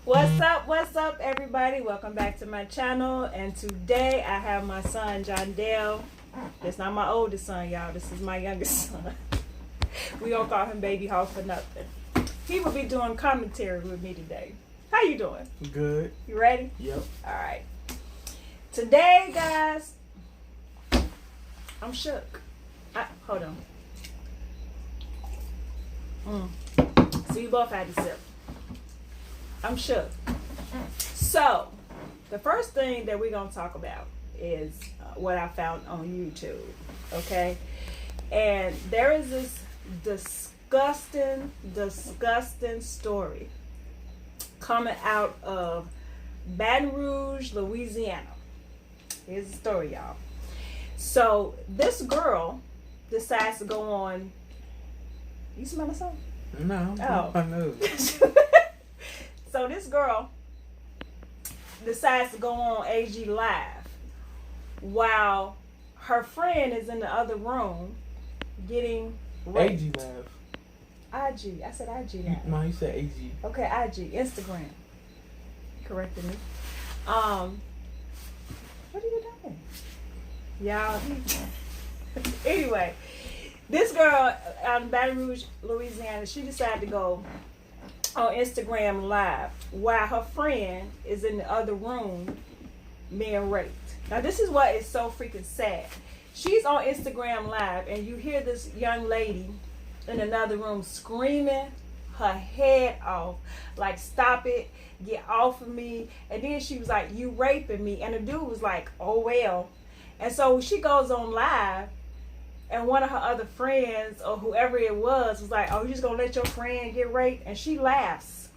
What's up, everybody? Welcome back to my channel. And today I have my son, Jondell. That's not my oldest son, y'all. This is my youngest son. We don't call him Baby Hawk for nothing. He will be doing commentary with me today. How you doing? Good. You ready? Yep. All right. Today, guys, I'm shook. Hold on. So you both had to sip. I'm shook. So, the first thing that we're going to talk about is what I found on YouTube, okay? And there is this disgusting story coming out of Baton Rouge, Louisiana. Here's the story, y'all. So, this girl decides to go on... You smell something? No. Oh. I know. So this girl decides to go on AG Live while her friend is in the other room getting raped. AG Live. IG. I said IG Live. No, you said AG. Okay, IG. Instagram. Corrected me. What are you doing? Y'all. Anyway, this girl out in Baton Rouge, Louisiana, she decided to go on Instagram Live while her friend is in the other room being raped. Now this is what is so freaking sad. She's on Instagram Live and you hear this young lady in another room screaming her head off, like, stop it, get off of me. And then she was like, you raping me. And the dude was like, oh well. And so she goes on live and one of her other friends or whoever it was like, oh, you just gonna let your friend get raped? And she laughs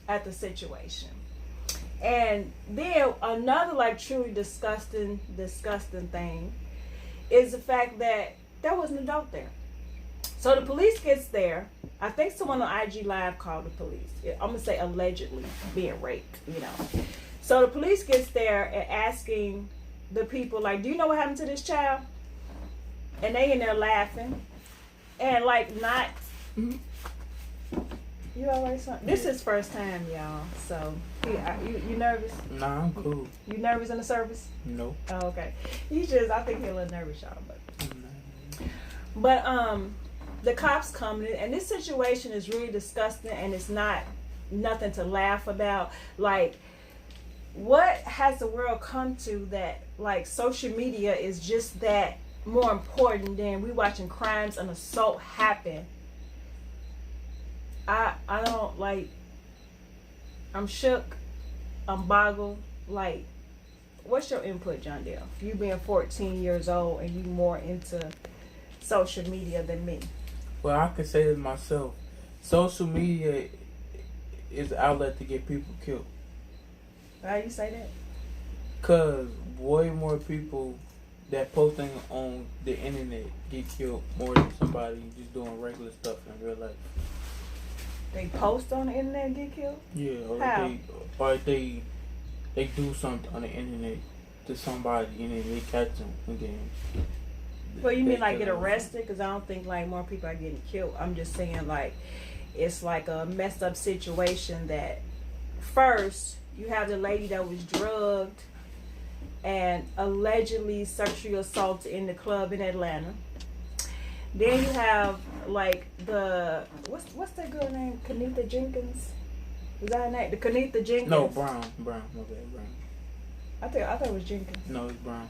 at the situation. And then another like truly disgusting thing is the fact that there was an adult there. So the police gets there. I think someone on IG Live called the police. I'm gonna say allegedly being raped, you know. So the police gets there and asking the people, like, do you know what happened to this child? And they in there laughing and like not. You always. This is first time, y'all. So you nervous? Nah, I'm cool. You nervous in the service? No. Oh, okay. I think you're a little nervous, y'all. But the cops come in, and this situation is really disgusting, and it's not nothing to laugh about. Like, what has the world come to that like social media is just that more important than we watching crimes and assault happen? I don't like. I'm shook. I'm boggled. Like, what's your input, Jondell? You being 14 years old and you more into social media than me. Well, I can say this myself. Social media is an outlet to get people killed. Why you say that? Cause way more people that posting on the internet get killed more than somebody just doing regular stuff in real life. They post on the internet and get killed? Yeah, How? they do something on the internet to somebody and then they catch them and then. Well, you mean like get arrested? Because I don't think like more people are getting killed. I'm just saying like it's like a messed up situation that first you have the lady that was drugged and allegedly sexually assaulted in the club in Atlanta. Then you have like the what's that girl name? Kenitha Jenkins? Was that her name? The Kenitha Jenkins? No, Brown. My bad, Brown. I thought it was Jenkins. No, it's Brown.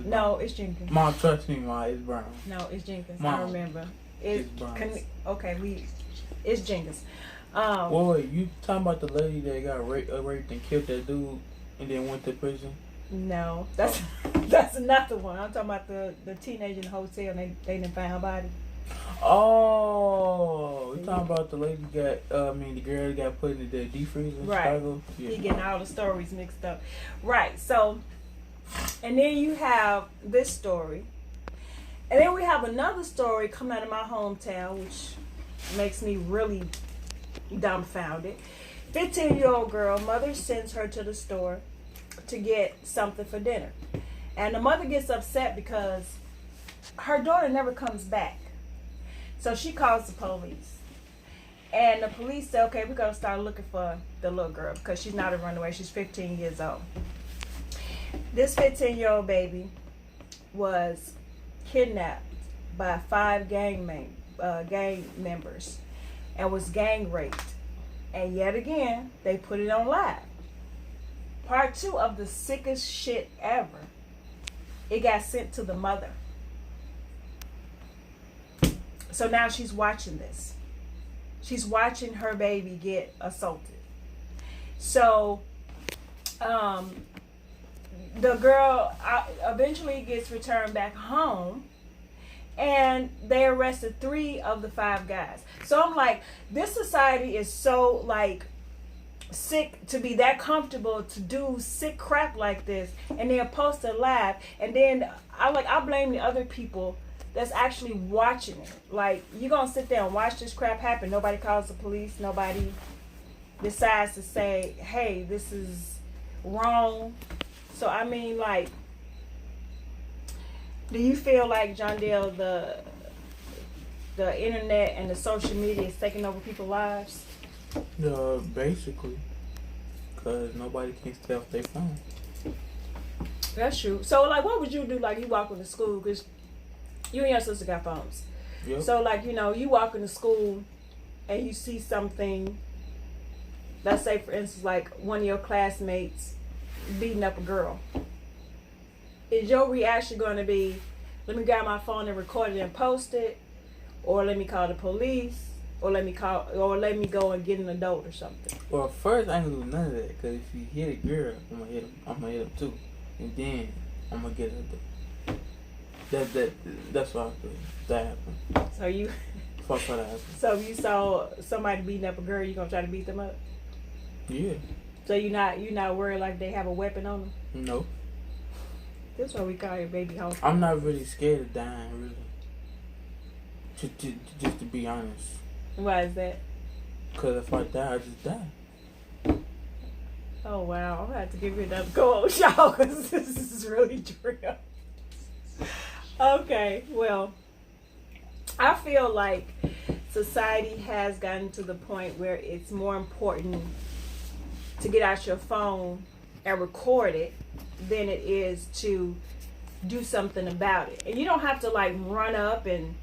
No, it's Jenkins. Mom, trust me, Mom, it's Brown. No, it's Jenkins. Mom, I remember. It's Brown. It's Jenkins. Wait, you talking about the lady that got raped and killed that dude and then went to prison? No, that's another one. I'm talking about the teenager in the hotel and they didn't find her body. Oh, you talking about the lady the girl that got put in the deep freezer in Chicago? Yeah. He getting all the stories mixed up. Right, so, and then you have this story. And then we have another story coming out of my hometown, which makes me really dumbfounded. 15-year-old girl, mother sends her to the store to get something for dinner. And the mother gets upset because her daughter never comes back. So she calls the police. And the police said, okay, we're going to start looking for the little girl because she's not a runaway. She's 15 years old. This 15-year-old baby was kidnapped by 5 gang members and was gang raped. And yet again, they put it on live. Part 2 of the sickest shit ever. It got sent to the mother. So now she's watching this. She's watching her baby get assaulted. So, the girl eventually gets returned back home, and they arrested 3 of the 5 guys. So I'm like, this society is so like sick to be that comfortable to do sick crap like this, and they're post it live, and then I blame the other people that's actually watching it. Like, you gonna sit there and watch this crap happen. Nobody calls the police. Nobody decides to say, hey, this is wrong. So I mean, like, do you feel like, Jondell, the internet and the social media is taking over people's lives? Basically, because nobody can stay off their phone. That's true. So, like, what would you do? Like, you walk into school, because you and your sister got phones. Yep. So, like, you know, you walk into school and you see something. Let's say, for instance, like one of your classmates beating up a girl. Is your reaction going to be, let me grab my phone and record it and post it, or let me call the police, or let me go and get an adult or something? Well, first I ain't gonna do none of that, because if you hit a girl, I'm gonna hit him too, and then I'm gonna get an adult. That's what I feel. That happened. So you. Fuck what happened. So if you saw somebody beating up a girl, you gonna try to beat them up? Yeah. So you're not worried like they have a weapon on them? No. That's why we call your baby home. I'm not really scared of dying, really. Just to be honest. Why is that? Because if I die, I just die. Oh, wow. I'm going to have to give you another go, y'all, because this is really real. Okay, well, I feel like society has gotten to the point where it's more important to get out your phone and record it than it is to do something about it. And you don't have to like run up and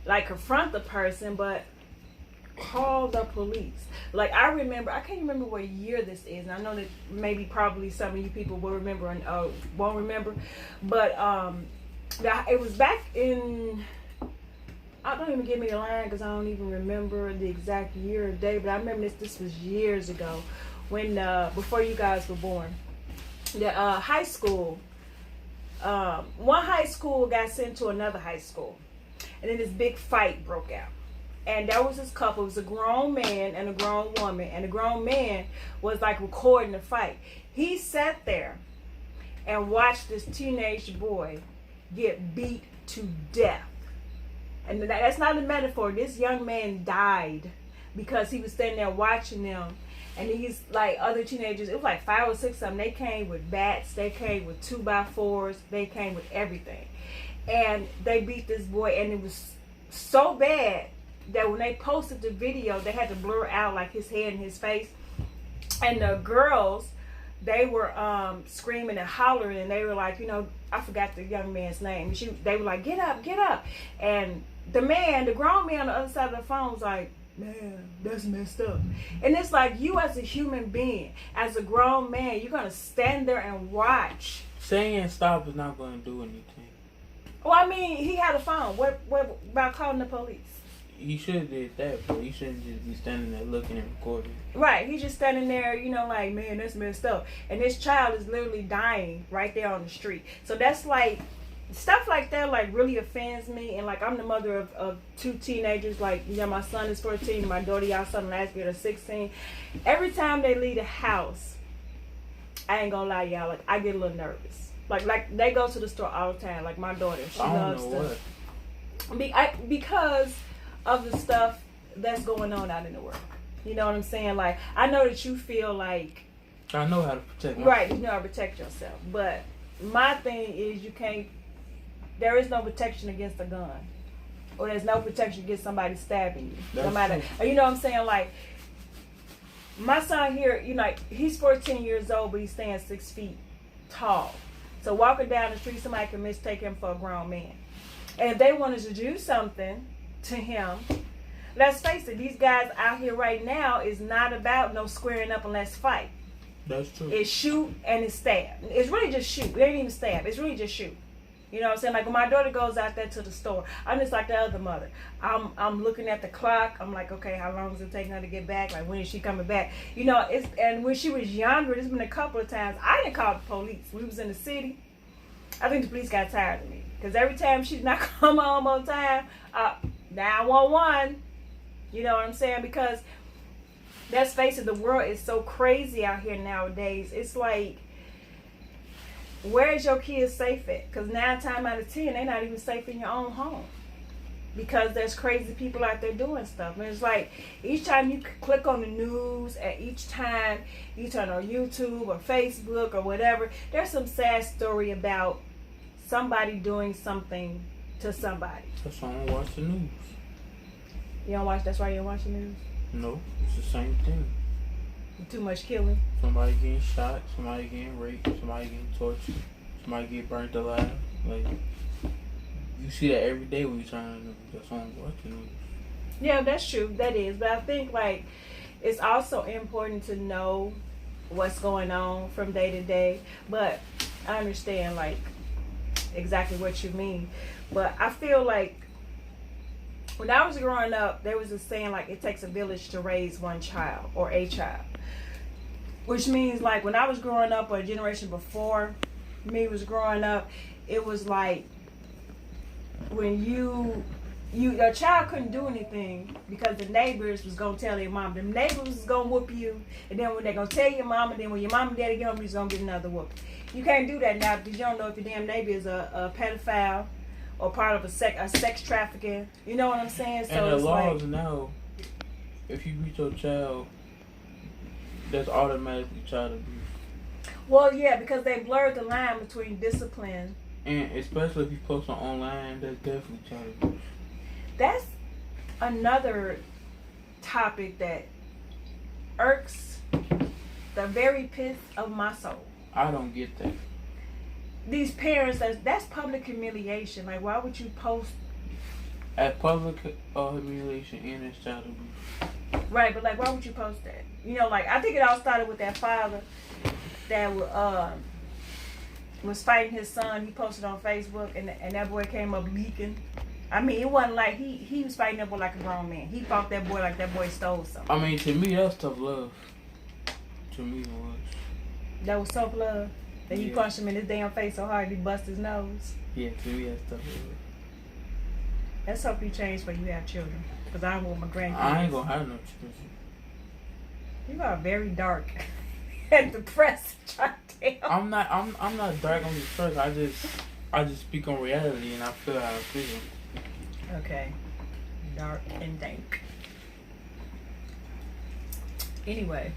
like confront the person, but call the police. Like, I remember, I can't remember what year this is, and I know that maybe probably some of you people will remember and won't remember, but it was back in, don't even give me the line because I don't even remember the exact year or day, but I remember this was years ago when before you guys were born. The high school, one high school got sent to another high school, and then this big fight broke out. And there was this couple. It was a grown man and a grown woman, and the grown man was like recording the fight. He sat there and watched this teenage boy get beat to death. And that's not a metaphor. This young man died because he was standing there watching them. And these like other teenagers, it was like 5 or 6 of them. They came with bats. They came with 2x4s. They came with everything. And they beat this boy, and it was so bad that when they posted the video, they had to blur out like his head and his face. And the girls, they were screaming and hollering, and they were like, I forgot the young man's name. They were like, get up, get up. And the grown man on the other side of the phone was like, man, that's messed up. And it's like, you as a human being, as a grown man, you're going to stand there and watch. Saying stop is not going to do anything. Well, I mean, he had a phone. What about calling the police? He should have did that, but he shouldn't just be standing there looking and recording. Right, he's just standing there, like, man, that's messed up. And this child is literally dying right there on the street. So that's like, stuff like that like really offends me. And like, I'm the mother of 2 teenagers. Like, my son is 14, my daughter, y'all son last year, is 16. Every time they leave the house, I ain't gonna lie, y'all, like, I get a little nervous. Like they go to the store all the time. Like my daughter, she loves to. Because of the stuff that's going on out in the world. You know what I'm saying? Like, I know that you feel like I know how to protect myself. Right, you know how to protect yourself. But my thing is, there is no protection against a gun. or there's no protection against somebody stabbing you. That's no matter, true. you know what I'm saying? Like, my son here, you know, like, he's 14 years old, but he's staying 6 feet tall. So walking down the street, somebody can mistake him for a grown man. And if they wanted to do something to him, let's face it, these guys out here right now is not about no squaring up and let's fight. That's true. It's shoot and it's stab. It's really just shoot. It ain't even stab. It's really just shoot. You know what I'm saying? Like when my daughter goes out there to the store, I'm just like the other mother. I'm looking at the clock. I'm like, okay, how long is it taking her to get back? Like when is she coming back? You know, and when she was younger, it's been a couple of times I didn't call the police. We was in the city. I think the police got tired of me because every time she's not come home on time, 911. You know what I'm saying? Because let's face it, the world is so crazy out here nowadays. It's like, where is your kids safe at? Because 9 times out of 10, they're not even safe in your own home. Because there's crazy people out there doing stuff. And it's like, each time you click on the news, and each time you turn on YouTube or Facebook or whatever, there's some sad story about somebody doing something to somebody. That's why I don't watch the news. You don't watch, that's why you don't watch the news? No, it's the same thing. Too much killing. Somebody getting shot, somebody getting raped, somebody getting tortured, somebody get burnt alive. Like, you see that every day when you turn on the news. That's why I'm watching news. Yeah, that's true. That is. But I think, like, it's also important to know what's going on from day to day. But I understand, like, exactly what you mean. But I feel like when I was growing up, there was a saying, like, it takes a village to raise one child or a child. Which means, like, when I was growing up, or a generation before me was growing up, it was like when your child couldn't do anything because the neighbors was going to tell their mom. The neighbors was going to whoop you, and then when they're going to tell your mom, and then when your mom and daddy get home, you're going to get another whoop. You can't do that now because you don't know if your damn neighbor is a pedophile or part of a sex trafficking. You know what I'm saying? So and the it's laws like, now, if you beat your child, that's automatically child abuse. well, yeah, because they blurred the line between discipline. And especially if you post on online, that's definitely child abuse. That's another topic that irks the very pith of my soul. I don't get that. These parents, that's public humiliation. Like, why would you post? At public humiliation and it's child abuse. Right, but like, why would you post that? You know, like, I think it all started with that father that was fighting his son. He posted on Facebook, and that boy came up leaking. I mean, it wasn't like he was fighting that boy like a grown man. He fought that boy like that boy stole something. I mean, to me, that's tough love. To me, it was. That was tough love. Then you Yeah. punched him in his damn face so hard he bust his nose. Yeah, to me, that's tough love. Let's hope you change when you have children. Because I don't want my grandkids. I ain't gonna have no children. You are very dark and depressed, Jondell. I'm not dark on the first. I just speak on reality and I feel how I feel. Okay. Dark and dank. Anyway,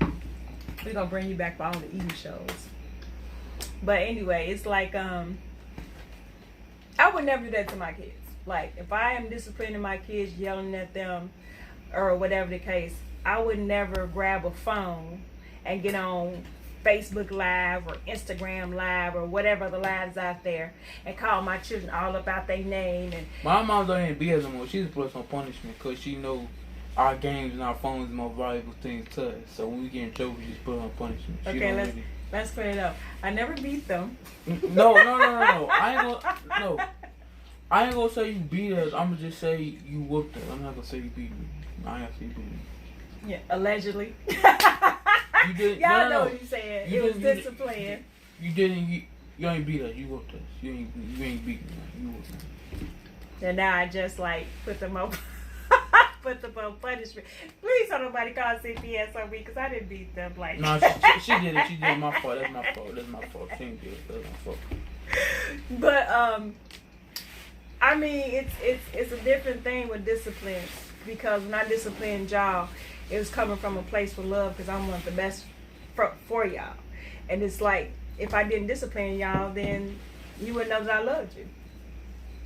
we're gonna bring you back for all the eating shows. But anyway, it's like I would never do that to my kids. Like, if I am disciplining my kids, yelling at them or whatever the case, I would never grab a phone and get on Facebook Live or Instagram Live or whatever the lives out there and call my children all about their name. And My mom don't even be as no more. She just put us on punishment because she know our games and our phones are more valuable things to us. So when we get in trouble, we just put her on punishment. She okay, don't let's clear it up. I never beat them. No. I ain't gonna say you beat us. I'm gonna just say you whooped us. I'm not gonna say you beat me. I ain't gonna say you beat me. Yeah, allegedly. You didn't. Y'all know what you said. It was discipline. You didn't. You ain't beat us. You whooped us. You ain't beat me. You whooped me. And now I just like put them on punishment. Please don't nobody call CPS on me because I didn't beat them. Like, No, she did it. She did it. My fault. That's my fault. That's my fault. She didn't do it. That's my fault. But I mean, it's a different thing with discipline because when I disciplined y'all, it was coming from a place for love because I want the best for y'all. And it's like, if I didn't discipline y'all, then you wouldn't know that I loved you.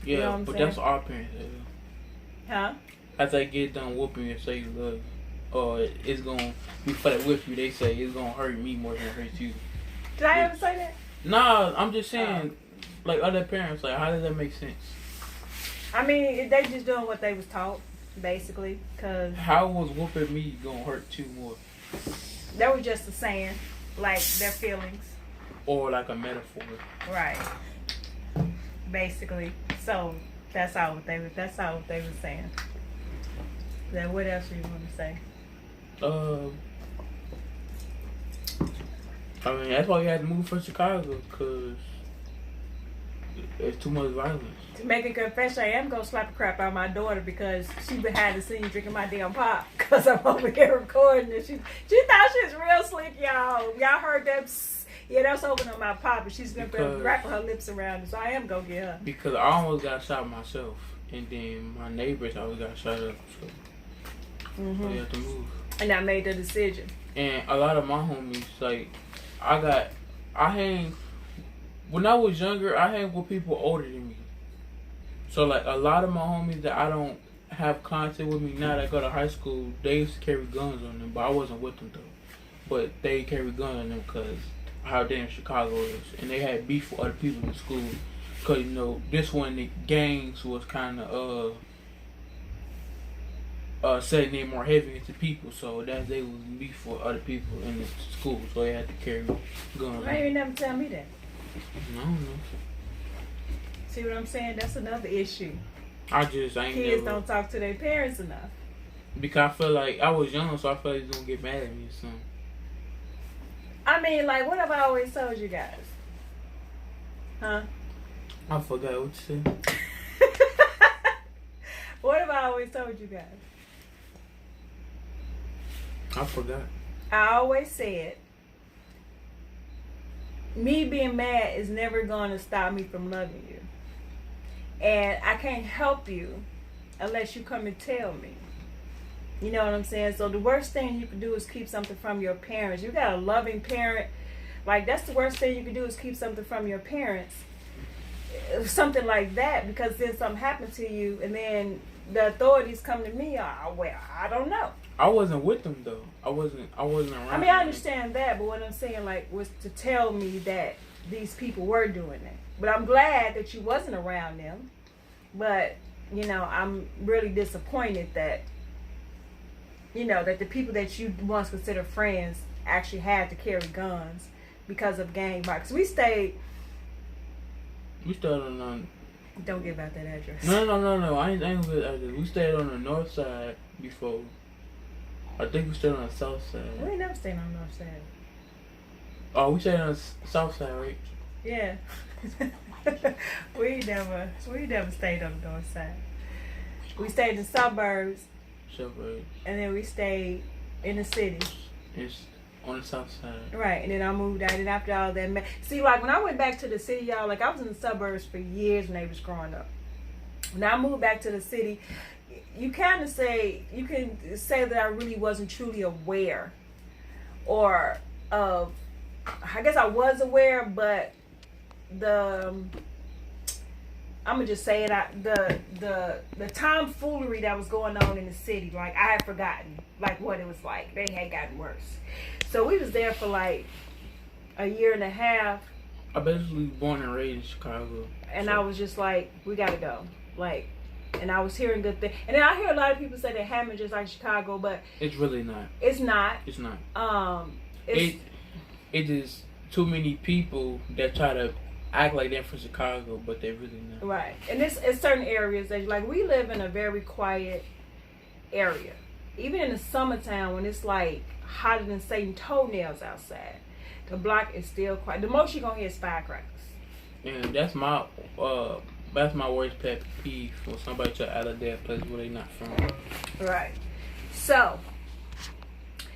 Yeah, You know what I'm but saying? that's our parents. Huh? After I get done whooping you, say you love you. Or it's gonna before they whip you, they say it's gonna hurt me more than it hurts you. Did I ever say that? Nah, I'm just saying, like other parents, like how does that make sense? I mean, they just doing what they was taught, basically. Cause How was whooping me gonna hurt you more? that was just a saying, like their feelings. Or like a metaphor. Right. Basically. So that's all what they were saying. Then what else do you want to say? I mean that's why we had to move from Chicago, cause it's too much violence. To make a confession, I am gonna slap the crap out of my daughter because she behind the scenes drinking my damn pop because I'm over here recording and she thought she was real slick, y'all. Y'all heard that? Psst. Yeah, that's opening my pop, and she's gonna be wrapping her lips around it. So I am gonna get her. Because I almost got shot myself, and then my neighbors always got shot up. So we had to move. And I made the decision. And a lot of my homies, like, when I was younger, I hang with people older than me. So, like, a lot of my homies that I don't have contact with me now that go to high school, they used to carry guns on them, but I wasn't with them, though. But they carry guns on them because how damn Chicago is. And they had beef with other people in school. Because, you know, this one, the gangs was kind of, setting in more heavy into people, so that they was beef for other people in the school, so they had to carry guns. Why you never tell me that? I don't know. See what I'm saying? That's another issue. I ain't Kids never, don't talk to their parents enough. because I feel like I was young, so I feel like he's gonna get mad at me or something. I mean, like, what have I always told you guys? Huh? I forgot what you said. What have I always told you guys? I forgot. I always said, me being mad is never going to stop me from loving you. And I can't help you unless you come and tell me. You know what I'm saying? So the worst thing you can do is keep something from your parents. You got a loving parent. Like, that's the worst thing you can do is keep something from your parents. Something like that, because then something happened to you and then the authorities come to me. Well, I don't know. I wasn't with them though. I wasn't around. I mean, I understand that, but what I'm saying, like, was to tell me that these people were doing that. But I'm glad that you wasn't around them. But, you know, I'm really disappointed that, you know, that the people that you once considered friends actually had to carry guns because of gang violence. We stayed on. Don't give out that address. No. I ain't with address. We stayed on the north side before. I think we stayed on the south side. We ain't never stayed on the north side. Oh, we stayed on the south side, right? Yeah. we never stayed on the north side. We stayed in the suburbs. And then we stayed in the city. It's on the south side. Right, and then I moved out, and after all that, see, like, when I went back to the city, y'all, like, I was in the suburbs for years when they was growing up. When I moved back to the city, you can say that I really wasn't truly aware, or I guess I was aware, but I'm gonna just say it. The tomfoolery that was going on in the city, like, I had forgotten, like, what it was like. They had gotten worse. So we was there for like a year and a half. I basically born and raised in Chicago. And so I was just like, we gotta go. Like, and I was hearing good things. And then I hear a lot of people say that Hammond just like Chicago, but it's really not. It's not. It's not. It is too many people that try to act like they're from Chicago, but they're really not. Right. And it's certain areas that, like, we live in a very quiet area. Even in the summertime when it's like hotter than Satan toenails outside, the block is still quiet. The most you're gonna hear is firecrackers. And that's my worst pet peeve, when somebody try to out of their place where they not from. Right. So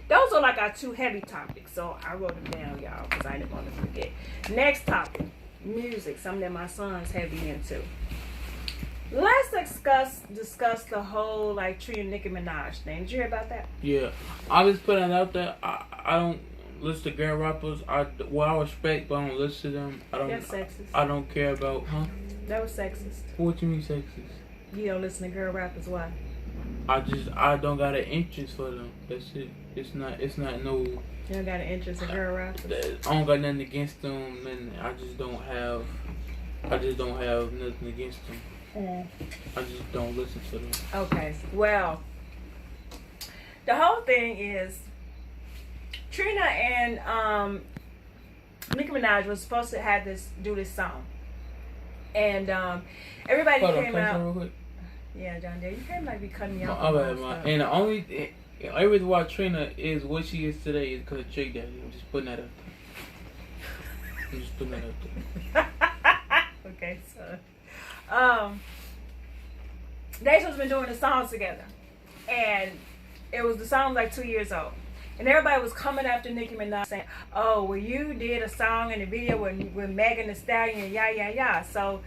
those are like our two heavy topics. So I wrote them down, y'all, because I didn't want to forget. Next topic, music, something that my son's heavy into. Let's discuss the whole, like, Tree and Nicki Minaj thing. Did you hear about that? Yeah, I just put it out there. I don't listen to girl rappers. I respect, but I don't listen to them. That's sexist. I don't care about. Huh? That was sexist. What you mean sexist? You don't listen to girl rappers. Why? I don't got an interest for them. That's it. It's not no. You don't got an interest in girl rappers. I don't got nothing against them, and I just don't have nothing against them. I just don't listen to them. Okay. Well, the whole thing is Trina and Nicki Minaj was supposed to do this song, and everybody came out. Real quick. Yeah, Jondell, you can't be cutting me off. And the only reason why Trina is what she is today is because of Trick Daddy. I'm just putting that up there. Okay, so they just been doing the songs together, and the song was like 2 years old. And everybody was coming after Nicki Minaj saying, oh, well, you did a song and a video with Megan Thee Stallion and yeah. So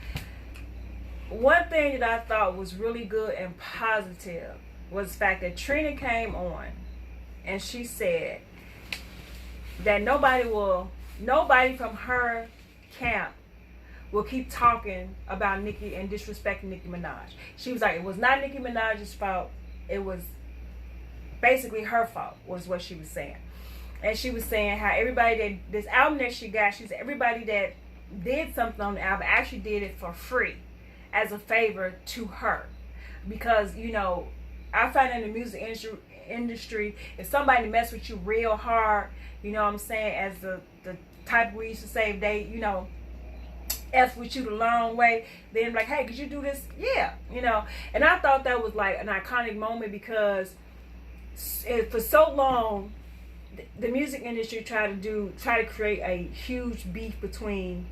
one thing that I thought was really good and positive was the fact that Trina came on and she said that nobody from her camp will keep talking about Nicki and disrespecting Nicki Minaj. She was like, it was not Nicki Minaj's fault. It was basically her fault, was what she was saying. And she was saying how this album that she got, she said everybody that did something on the album actually did it for free as a favor to her. Because, I find in the music industry, if somebody mess with you real hard, you know what I'm saying, as the type we used to say, if they, F with you the long way, then like, hey, could you do this? Yeah, And I thought that was like an iconic moment because for so long, the music industry tried to create a huge beef between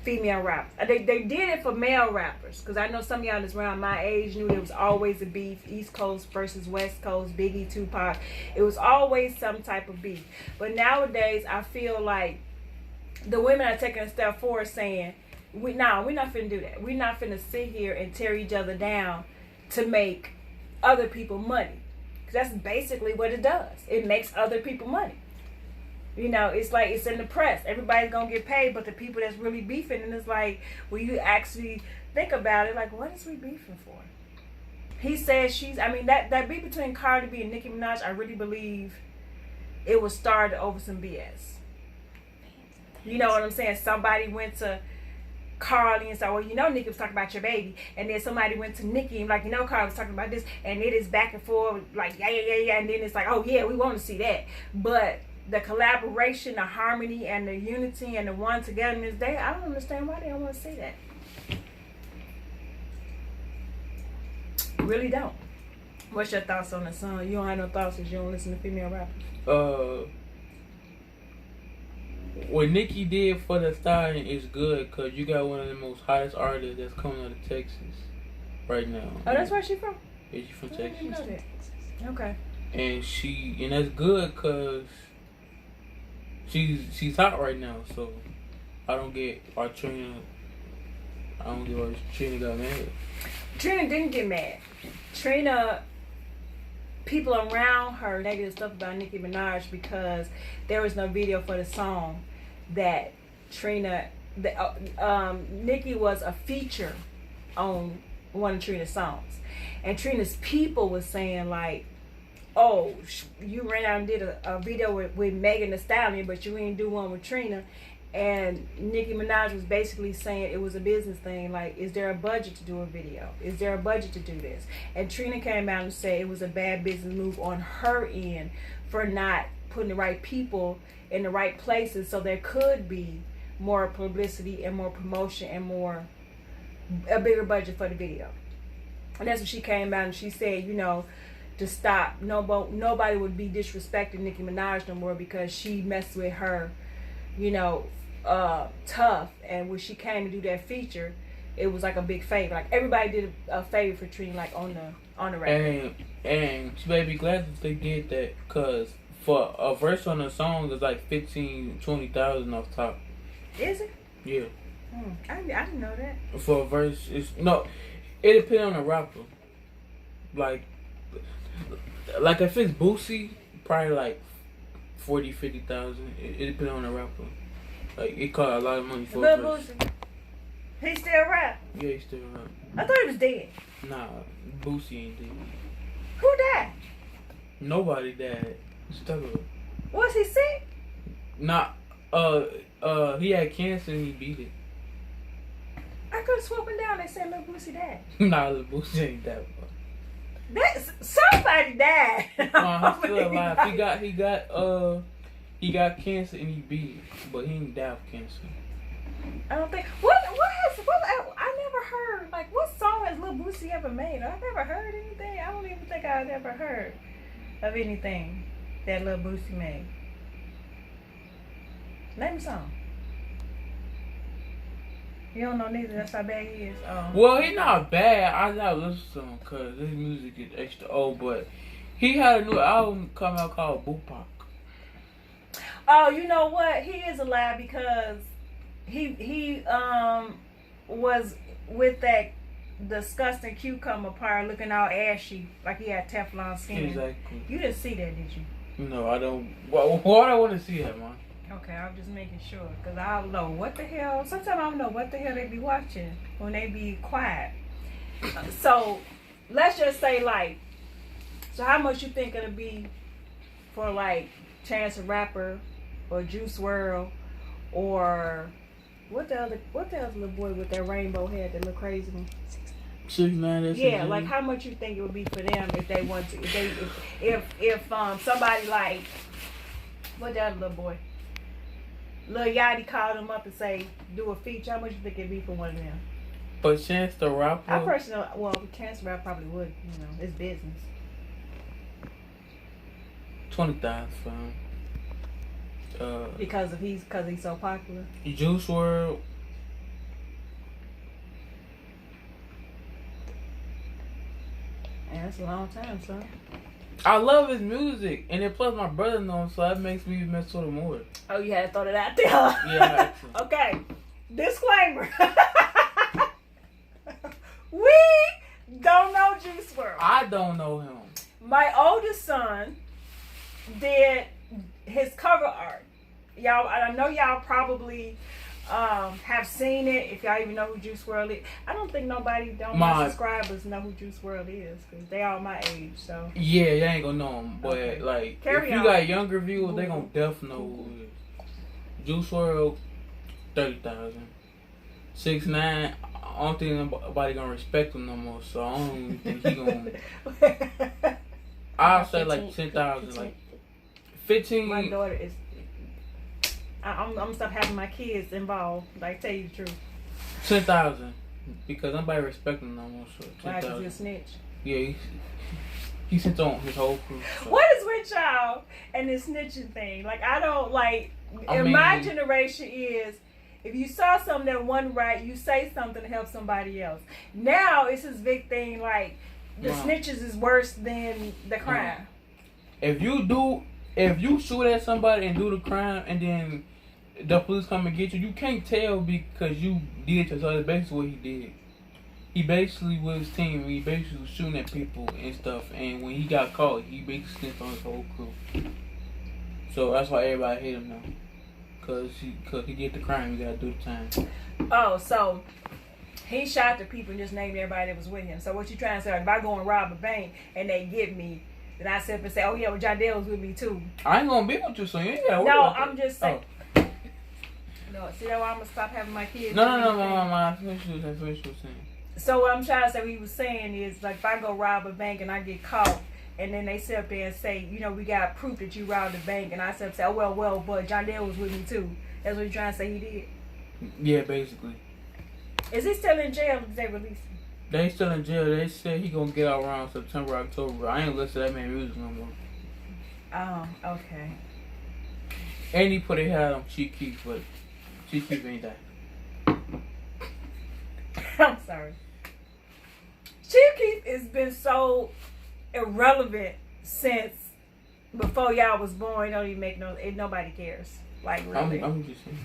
female rappers. They did it for male rappers, because I know some of y'all that's around my age knew there was always a beef, East Coast versus West Coast, Biggie, Tupac. It was always some type of beef. But nowadays, I feel like the women are taking a step forward saying, we're not finna do that. We're not finna sit here and tear each other down to make other people money. That's basically what it does. It makes other people money. It's like it's in the press. Everybody's going to get paid, but the people that's really beefing, and it's like, when you actually think about it, like, what is we beefing for? He says that beef between Cardi B and Nicki Minaj, I really believe it was started over some BS. You know what I'm saying? Somebody went to Carly and said, well, Nicki was talking about your baby. And then somebody went to Nicki and like, Carly was talking about this. And it is back and forth, like, yeah. And then it's like, oh, yeah, we want to see that. But the collaboration, the harmony, and the unity, and the one togetherness, I don't understand why they don't want to see that. Really don't. What's your thoughts on the song? You don't have no thoughts because you don't listen to female rappers. What Nicki did for the Stallion is good because you got one of the most hottest artists that's coming out of Texas right now. Oh, that's where she from? Yeah, she's from Texas. Know that. Okay. And that's good because she's hot right now. So I don't get why Trina got mad. Trina didn't get mad. Trina, people around her negative stuff about Nicki Minaj because there was no video for the song that Nicki was a feature on one of Trina's songs. And Trina's people was saying like, oh, you ran out and did a video with Megan Thee Stallion, but you ain't do one with Trina. And Nicki Minaj was basically saying it was a business thing. Like, is there a budget to do a video? Is there a budget to do this? And Trina came out and said it was a bad business move on her end for not putting the right people in the right places so there could be more publicity and more promotion and a bigger budget for the video. And that's when she came out and she said, to stop. Nobody would be disrespecting Nicki Minaj no more because she messed with her, tough. And when she came to do that feature, it was like a big favor. Like everybody did a favor for Trina, like on the record. And she better be glad that they did that, cause for a verse on a song is like 15,000-20,000 off top. Is it? Yeah. I didn't know that. For a verse, it depends on the rapper. Like if it's Boosie, probably like 40,000-50,000. It depends on the rapper. Like it costs a lot of money for a verse. Boosie. It depends on the rapper. Like if it's Boosie, probably like 40,000-50,000. It depends on the rapper. Like it costs a lot of money for a verse. Like if it's Boosie, probably like 40,000-50,000. It depends on the rapper. He still rap? Yeah, he still rap. I thought he was dead. Nah, Boosie ain't dead. Who died? Nobody died. Stuck up. Was he sick? Nah, he had cancer and he beat it. I could have swooping down. They said Lil Boosie died. Nah, Lil Boosie ain't that one. Somebody died. Nah, he's still alive. He got cancer and he beat it, but he ain't died of cancer. I don't think. I never heard. Like, what song has Lil Boosie ever made? I've never heard anything. I don't even think I've ever heard of anything that Lil Boosie made. Name a song. You don't know neither. That's how bad he is. Well, he's not bad. I never listen to him because his music is extra old, but he had a new album come out called Bupak. Oh, you know what? He is alive because he was with that disgusting cucumber part looking all ashy, like he had Teflon skin. Exactly. You didn't see that, did you? No, I don't. Why do I want to see that, man? Okay, I'm just making sure because I don't know what the hell. Sometimes I don't know what the hell they be watching when they be quiet. So let's just say like, so how much you think it'll be for like Chance the Rapper or Juice WRLD or what the other little boy with that rainbow head that look crazy one? 6ix9ine. Yeah, like how much you think it would be for them if they want to? If somebody like what the other little boy? Lil Yachty called him up and say, do a feature. How much you think it'd be for one of them? But Chance the Rapper? I personally, Chance the Rapper probably would. You know, it's business. 20,000 for him. Because he's so popular. Juice WRLD. And that's a long time, son. I love his music, and then plus my brother knows him, so that makes me mess with him more. Oh, you had to throw that out there. Yeah, I had to. Okay. Disclaimer. We don't know Juice WRLD. I don't know him. My oldest son did his cover art. Y'all, I know y'all probably have seen it. If y'all even know who Juice WRLD is, I don't think my subscribers know who Juice WRLD is because they all my age. So yeah, they ain't gonna know him. But okay. like, Carry if you on. got younger viewers, they gonna definitely know who it is. Juice WRLD, 30,000. 6ix9ine, I don't think nobody gonna respect him no more. So I don't even think he gonna. I'll say like 10,000, like 15. My daughter is. I'm gonna stop having my kids involved. Like, tell you the truth. 10,000, because nobody respect him no more. So Why? 'Cause 10,000. he a snitch. Yeah, he sent on his whole crew. So. What is with y'all and this snitching thing? Like, I don't like. My generation is, if you saw something that wasn't right, you say something to help somebody else. Now it's this big thing. Like, the snitches is worse than the crime. If you shoot at somebody and do the crime, and then the police come and get you, you can't tell because you did it. So that's basically what he did. He basically with his team, he basically was shooting at people and stuff. And when he got caught, he basically snitched on his whole crew. So that's why everybody hate him now. Cause he did the crime, he gotta do the time. Oh, so he shot the people and just named everybody that was with him. So what you trying to say? If I go and rob a bank and they get me, then I sit up and say, "Oh yeah, well Jondell was with me too." I ain't gonna be with you, so you ain't gotta worry No, about I'm that. just saying. No, see that why I'm gonna stop having my kids. No. Finish what you're saying. So what I'm trying to say, what he was saying is, like, if I go rob a bank and I get caught, and then they sit up there and say, you know, we got proof that you robbed the bank, and I sit up and say, oh well, but Jondell was with me too. That's what you're trying to say he did. Yeah, basically. Is he still in jail? Or did they release him? They still in jail. They said he gonna get out around September, October. I ain't listen to that man music no more. Oh, okay. And he put a hat on Chit, but Chit ain't that. I'm sorry. Chit has been so irrelevant since before y'all was born. It don't even make nobody cares. Like, really. I'm just saying.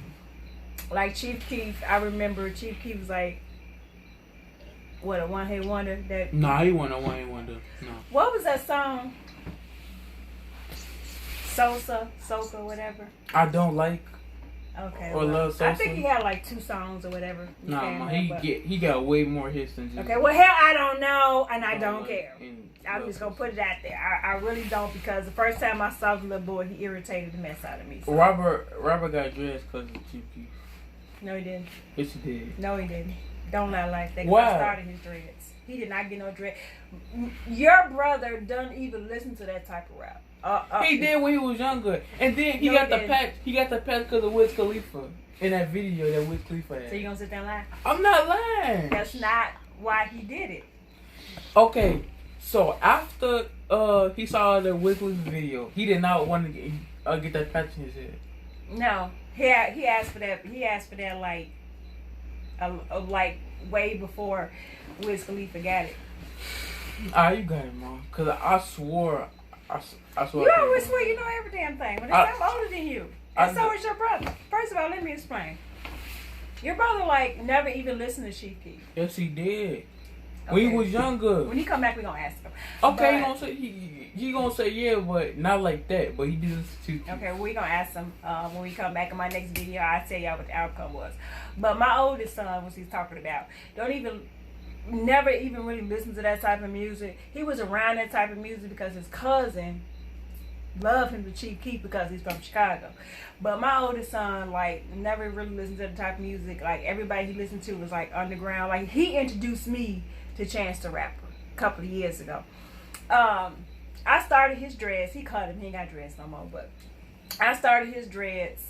Like Chief Keef, I remember Chief Keef was like, what, a one-hit wonder? Nah, he wasn't a one-hit wonder. No. What was that song? Soca, whatever. I don't like Okay. Or Love So I think Soon. he had like 2 songs or whatever. Nah, he got way more hits than just. Okay, well, hell, I don't know, and I don't like, care. I'm Love just So gonna put it out there. I really don't, because the first time I saw the little boy, he irritated the mess out of me. So. Robert got dressed because of Chit. No, he didn't. Yes, he did. No, he didn't. Don't lie like that. 'Cause Why? I started his dreads. He did not get no dread. Your brother doesn't even listen to that type of rap. He did when he was younger, and then he got the patch. He got the patch because of Wiz Khalifa in that video that Wiz Khalifa had. So you gonna sit there and lie? I'm not lying. That's not why he did it. Okay, so after he saw the Wiz Khalifa video, he did not want to get that patch in his head. No, he asked for that. He asked for that like way before Wiz Khalifa got it. You got it, Mom. Cause I swore. I swore. You always swear you know every damn thing, but I'm older than you, and so is your brother. First of all, let me explain. Your brother never even listened to Chief Keef. Yes, he did. Okay. When he was younger. When he come back, we gonna ask him. Okay, he gonna say yeah, but not like that. But he did listen to Chief Keef. Okay, we gonna ask him when we come back in my next video. I'll tell y'all what the outcome was. But my oldest son, what he's talking about, never even really listen to that type of music. He was around that type of music because his cousin loved him to Chief Keef because he's from Chicago. But my oldest son, never really listened to the type of music. Everybody he listened to was underground. He introduced me to Chance the Rapper a couple of years ago. I started his dreads. He cut him. He ain't got dreads no more. But I started his dreads.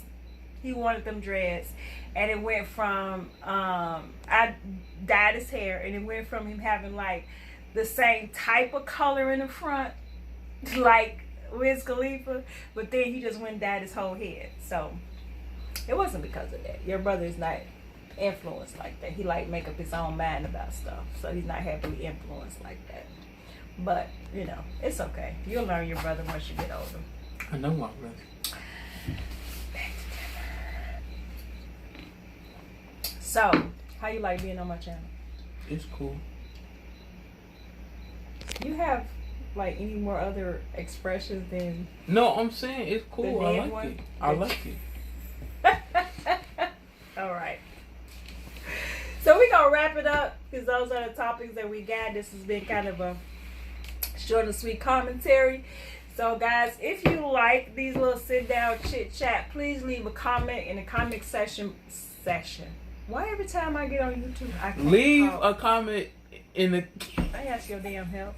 He wanted them dreads. And it went from, I dyed his hair. And it went from him having the same type of color in the front, like Wiz Khalifa. But then he just went and dyed his whole head. So it wasn't because of that. Your brother is not influenced like that. He make up his own mind about stuff. So he's not heavily influenced like that. But, it's okay. You'll learn your brother once you get older. I know my brother. So, how you like being on my channel? It's cool. You have any more other expressions than? No, I'm saying it's cool. I like it. I like it. All right. So we're gonna wrap it up because those are the topics that we got. This has been kind of a short and sweet commentary. So guys, if you like these little sit down chit chat, please leave a comment in the comment section. Why every time I get on YouTube, I can't leave a comment in the. I ask your damn help.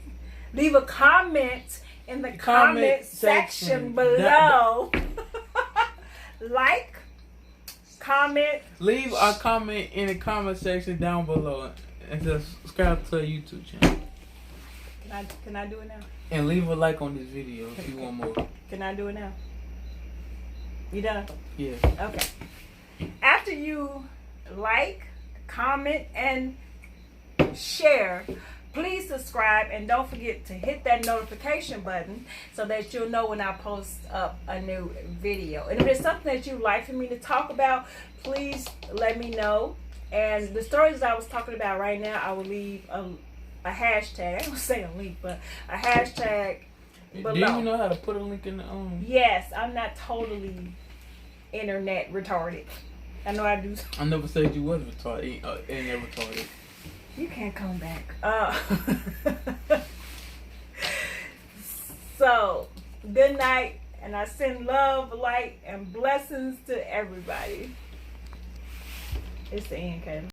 Leave a comment in the comment section below. Comment. Leave a comment in the comment section down below and subscribe to our YouTube channel. Can I do it now? And leave a like on this video if you want more. Can I do it now? You done? Yeah. Okay. After you comment, and share, please subscribe and don't forget to hit that notification button so that you'll know when I post up a new video. And if there's something that you'd like for me to talk about, please let me know. And the stories I was talking about right now, I will leave a hashtag. I don't say a link, but a hashtag below. Do you know how to put a link in the Yes, I'm not totally internet retarded. I know I do. I never said you was retarded. Ain't never retarded. You can't come back. So, good night. And I send love, light, and blessings to everybody. It's the end, Kayla.